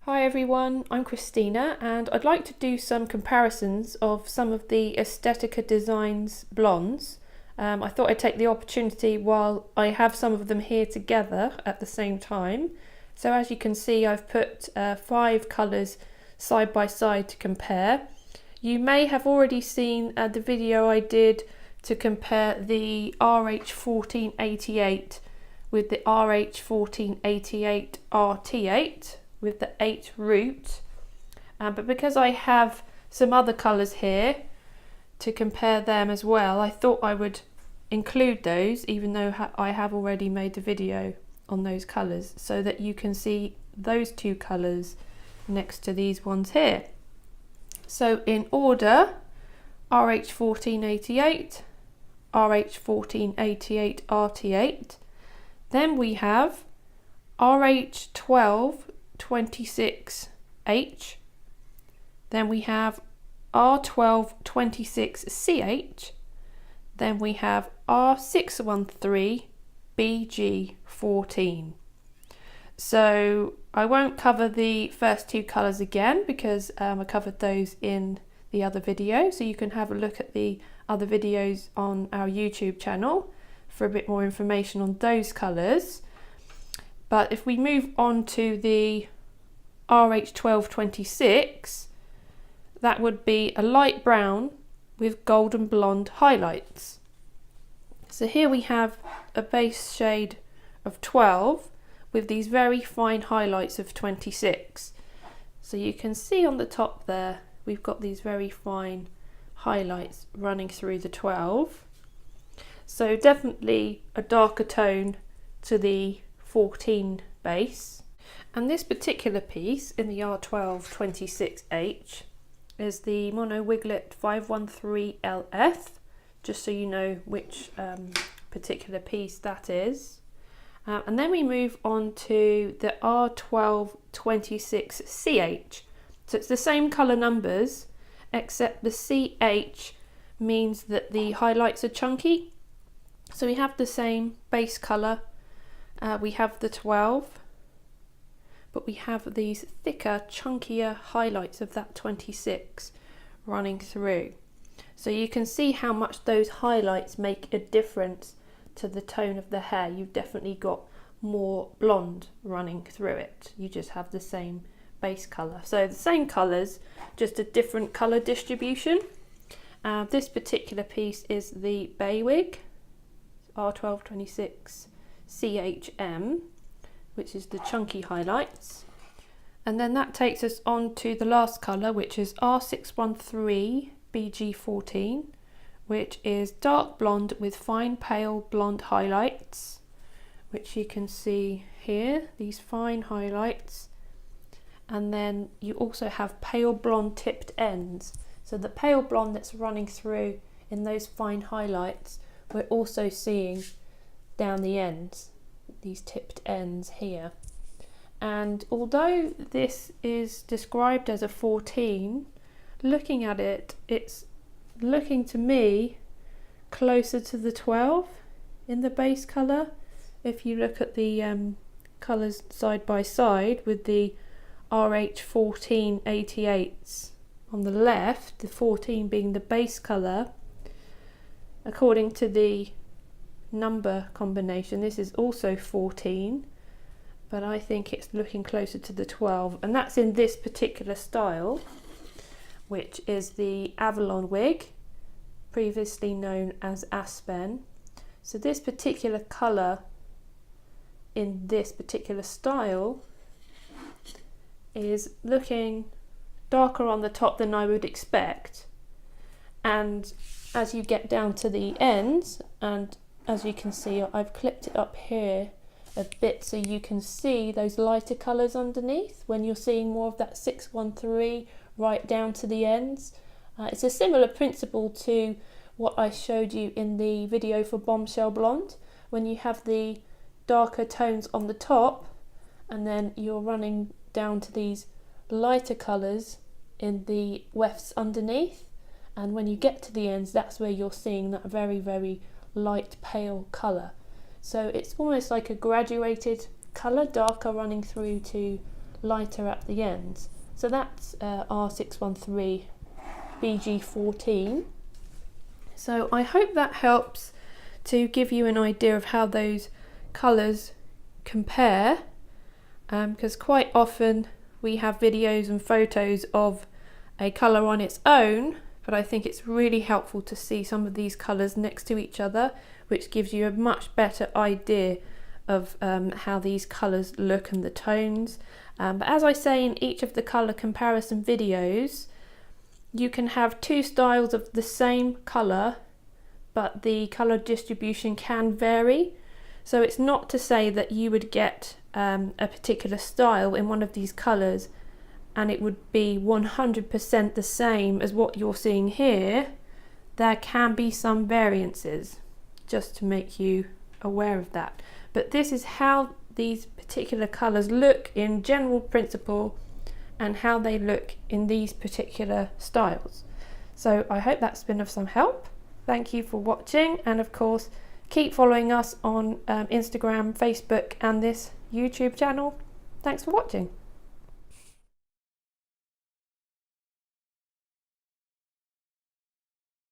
Hi everyone, I'm Kristina and I'd like to do some comparisons of some of the Estetica Designs blondes. I thought I'd take the opportunity while I have some of them here together at the same time. So as you can see, I've put 5 colours side by side to compare. You may have already seen the video I did to compare the RH1488 with the RH1488 RT8 with the 8 root, but because I have some other colours here to compare them as well, I thought I would include those, even though I have already made a video on those colours, so that you can see those 2 colours next to these ones here. So in order, RH1488, RH1488 RT8, then we have RH1226H, then we have R1226CH, then we have R613BG14. So I won't cover the first 2 colours again because I covered those in the other video, so you can have a look at the other videos on our YouTube channel for a bit more information on those colours. But if we move on to the RH1226, that would be a light brown with golden blonde highlights. So here we have a base shade of 12 with these very fine highlights of 26. So you can see on the top there, we've got these very fine highlights running through the 12. So definitely a darker tone to the 14 base. And this particular piece in the R1226H is the Mono Wiglet 513LF, just so you know which particular piece that is. And then we move on to the R1226CH. So it's the same colour numbers, except the CH means that the highlights are chunky. So we have the same base colour. We have the 12, but we have these thicker, chunkier highlights of that 26 running through. So you can see how much those highlights make a difference to the tone of the hair. You've definitely got more blonde running through it. You just have the same base colour. So the same colours, just a different colour distribution. This particular piece is the Bay Wig, R1226 CHM, which is the chunky highlights. And then that takes us on to the last colour, which is R613 BG14, which is dark blonde with fine pale blonde highlights, which you can see here, these fine highlights. And then you also have pale blonde tipped ends. So the pale blonde that's running through in those fine highlights, we're also seeing down the ends, these tipped ends here. And although this is described as a 14, looking at it, it's looking to me closer to the 12 in the base colour. If you look at the colours side by side with the RH1488s on the left, the 14 being the base colour, according to the number combination, this is also 14, but I think it's looking closer to the 12, and that's in this particular style, which is the Avalon wig, previously known as Aspen. So this particular colour in this particular style is looking darker on the top than I would expect, and as you get down to the ends, and as you can see, I've clipped it up here a bit so you can see those lighter colours underneath when you're seeing more of that 613 right down to the ends. It's a similar principle to what I showed you in the video for Bombshell Blonde, when you have the darker tones on the top and then you're running down to these lighter colours in the wefts underneath, and when you get to the ends, that's where you're seeing that very, very light pale colour. So it's almost like a graduated colour, darker running through to lighter at the ends. So that's R613 BG14. So I hope that helps to give you an idea of how those colours compare, because quite often we have videos and photos of a colour on its own, but I think it's really helpful to see some of these colours next to each other, which gives you a much better idea of how these colours look and the tones. But as I say in each of the colour comparison videos, you can have two styles of the same colour, but the colour distribution can vary. So it's not to say that you would get a particular style in one of these colours and it would be 100% the same as what you're seeing here. There can be some variances, just to make you aware of that. But this is how these particular colours look in general principle and how they look in these particular styles. So I hope that's been of some help. Thank you for watching, and of course keep following us on Instagram, Facebook and this YouTube channel. Thanks for watching.